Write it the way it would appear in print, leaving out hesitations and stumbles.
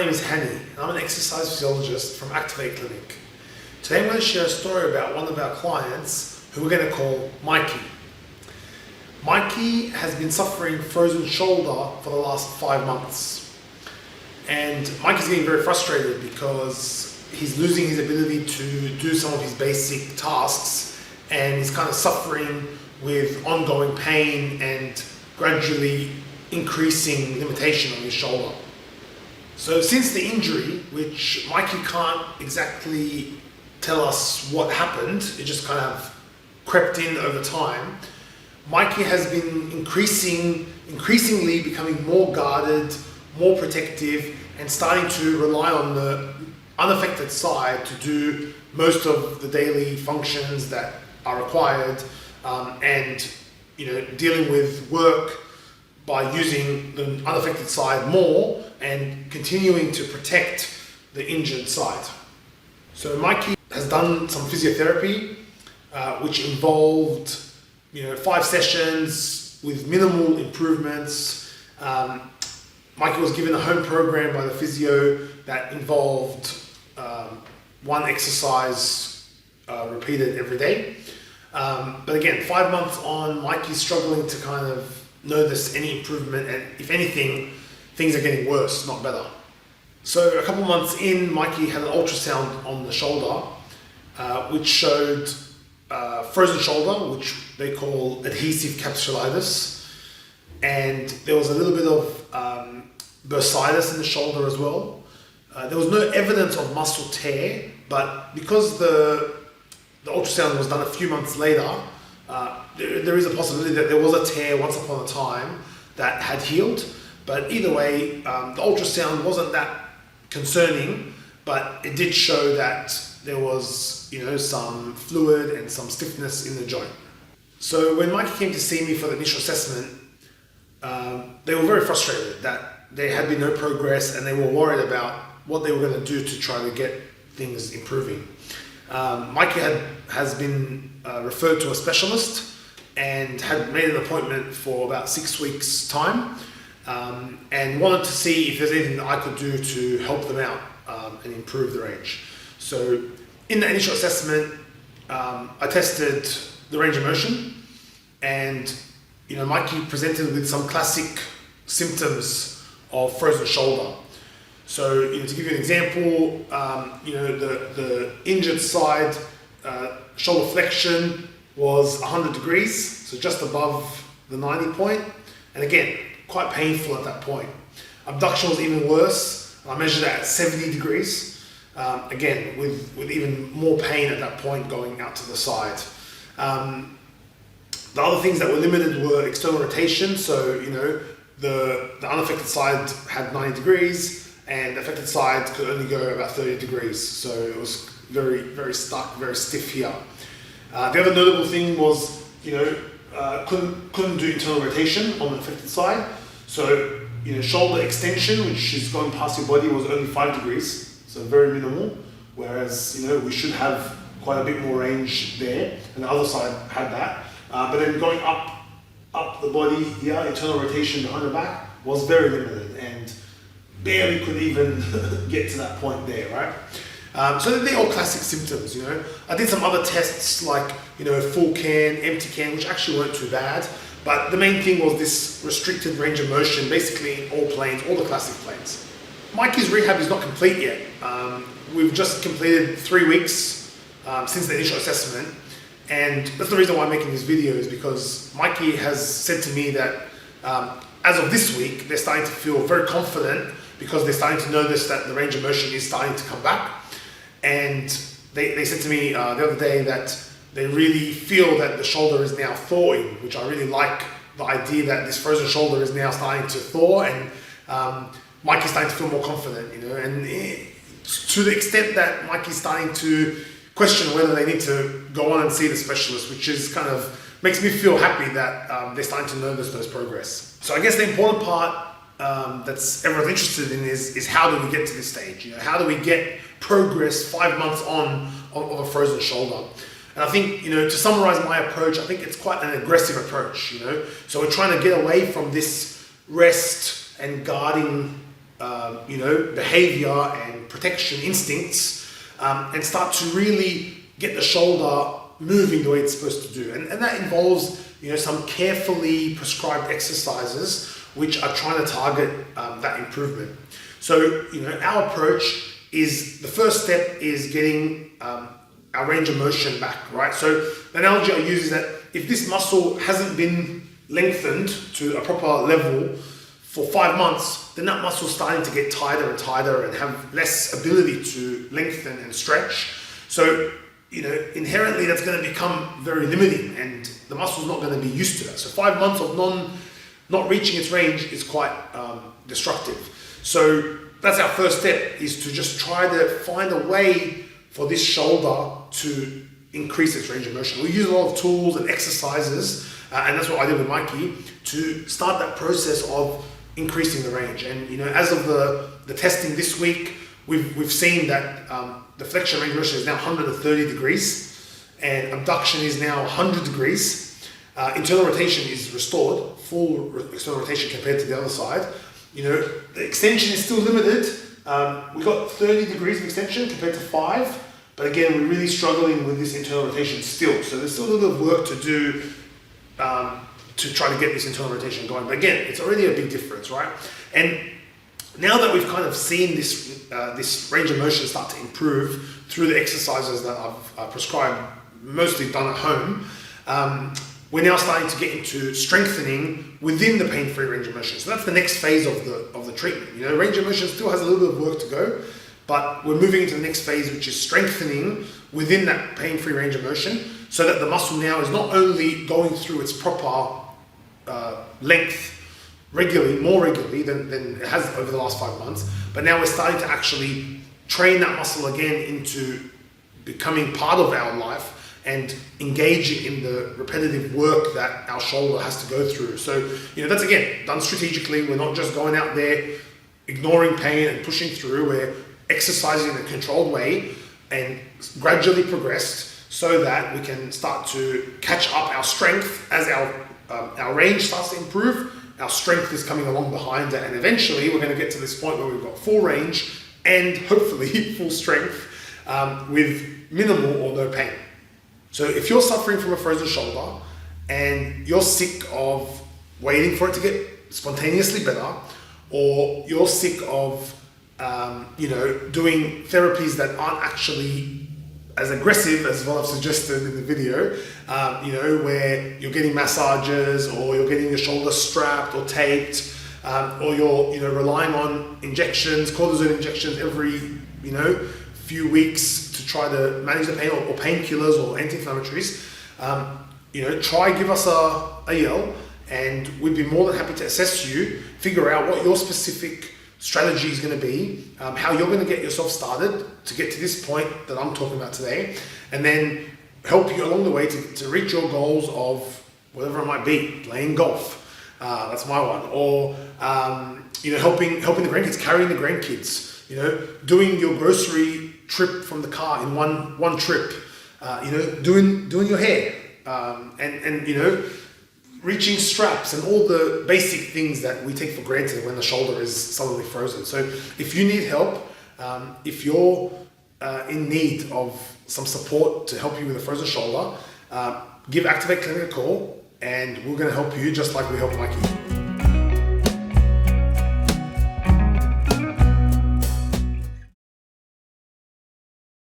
name is Hani, and I'm an exercise physiologist from Activate Clinic. Today I'm going to share a story about one of our clients who we're going to call Mikey. Mikey has been suffering frozen shoulder for the last 5 months. And Mikey's getting very frustrated because he's losing his ability to do some of his basic tasks, and he's kind of suffering with ongoing pain and gradually increasing limitation on his shoulder. So since the injury, which Mikey can't exactly tell us what happened, it just kind of crept in over time, Mikey has been increasingly becoming more guarded, more protective, and starting to rely on the unaffected side to do most of the daily functions that are required, and dealing with work by using the unaffected side more and continuing to protect the injured side. So Mikey has done some physiotherapy, which involved 5 sessions with minimal improvements. Mikey was given a home program by the physio that involved 1 exercise repeated every day. But again, 5 months on, Mikey's struggling to kind of notice any improvement, and if anything, things are getting worse, not better. So a couple months in, Mikey had an ultrasound on the shoulder, which showed frozen shoulder, which they call adhesive capsulitis, and there was a little bit of bursitis in the shoulder as well. There was no evidence of muscle tear, but because the ultrasound was done a few months later, there is a possibility that there was a tear once upon a time that had healed. But either way, the ultrasound wasn't that concerning, but it did show that there was some fluid and some stiffness in the joint. So when Mikey came to see me for the initial assessment, they were very frustrated that there had been no progress, and they were worried about what they were going to do to try to get things improving. Mikey has been referred to a specialist and had made an appointment for about 6 weeks' time, and wanted to see if there's anything that I could do to help them out and improve the range. So in the initial assessment, I tested the range of motion, and Mikey presented with some classic symptoms of frozen shoulder. So to give you an example, the injured side shoulder flexion was 100 degrees, so just above the 90 point, and again, quite painful at that point. Abduction was even worse. I measured that at 70 degrees, again, with even more pain at that point going out to the side. The other things that were limited were external rotation, so the unaffected side had 90 degrees, and the affected side could only go about 30 degrees, so it was very, very stuck, very stiff here. The other notable thing was, couldn't do internal rotation on the affected side. So, shoulder extension, which is going past your body, was only 5 degrees, so very minimal. Whereas, we should have quite a bit more range there, and the other side had that. But then going up the body here, internal rotation behind the back was very limited, and barely could even get to that point there, right? So they're all classic symptoms, I did some other tests like, full can, empty can, which actually weren't too bad. But the main thing was this restricted range of motion, basically in all planes, all the classic planes. Mikey's rehab is not complete yet. We've just completed 3 weeks since the initial assessment. And that's the reason why I'm making this video, is because Mikey has said to me that as of this week, they're starting to feel very confident because they're starting to notice that the range of motion is starting to come back. And they said to me the other day that they really feel that the shoulder is now thawing, which I really like, the idea that this frozen shoulder is now starting to thaw, and Mikey's starting to feel more confident, and to the extent that Mikey's starting to question whether they need to go on and see the specialist, which is kind of makes me feel happy that they're starting to notice those progress. So I guess the important part that's everyone's interested in is how do we get to this stage? How do we get progress 5 months on of a frozen shoulder? And I think, to summarize my approach, I think it's quite an aggressive approach, So we're trying to get away from this rest and guarding behavior and protection instincts, and start to really get the shoulder moving the way it's supposed to do. And that involves, some carefully prescribed exercises which are trying to target that improvement. So, our approach is, the first step is getting our range of motion back, right? So the analogy I use is that if this muscle hasn't been lengthened to a proper level for 5 months, then that muscle's starting to get tighter and tighter and have less ability to lengthen and stretch. So, inherently that's going to become very limiting, and the muscle's not going to be used to that. So 5 months of not reaching its range is quite destructive. So that's our first step, is to just try to find a way for this shoulder to increase its range of motion. We use a lot of tools and exercises, and that's what I did with Mikey, to start that process of increasing the range. And as of the testing this week, we've seen that the flexion range of motion is now 130 degrees, and abduction is now 100 degrees. Internal rotation is restored, full external rotation compared to the other side. The extension is still limited. We got 30 degrees of extension compared to 5, but again, we're really struggling with this internal rotation still. So there's still a little bit of work to do to try to get this internal rotation going. But again, it's already a big difference, right? And now that we've kind of seen this range of motion start to improve through the exercises that I've prescribed, mostly done at home, we're now starting to get into strengthening within the pain-free range of motion. So that's the next phase of the treatment. Range of motion still has a little bit of work to go, but we're moving into the next phase, which is strengthening within that pain-free range of motion, so that the muscle now is not only going through its proper length more regularly than it has over the last 5 months, but now we're starting to actually train that muscle again into becoming part of our life and engaging in the repetitive work that our shoulder has to go through. So, that's again done strategically. We're not just going out there ignoring pain and pushing through. We're exercising in a controlled way and gradually progressed so that we can start to catch up our strength as our range starts to improve. Our strength is coming along behind it, and eventually we're going to get to this point where we've got full range and hopefully full strength with minimal or no pain. So if you're suffering from a frozen shoulder and you're sick of waiting for it to get spontaneously better, or you're sick of doing therapies that aren't actually as aggressive as what I've suggested in the video, where you're getting massages, or you're getting your shoulder strapped or taped, or you're relying on injections, cortisone injections every few weeks to try to manage the pain, or painkillers or anti-inflammatories, try give us a yell, and we'd be more than happy to assess you, figure out what your specific strategy is going to be, how you're going to get yourself started to get to this point that I'm talking about today, and then help you along the way to reach your goals of whatever it might be, playing golf, that's my one, or helping the grandkids, carrying the grandkids, doing your grocery trip from the car in one trip, doing your hair, and reaching straps and all the basic things that we take for granted when the shoulder is suddenly frozen. So if you need help, if you're in need of some support to help you with a frozen shoulder, give Activate Clinic a call, and we're going to help you just like we helped Mikey.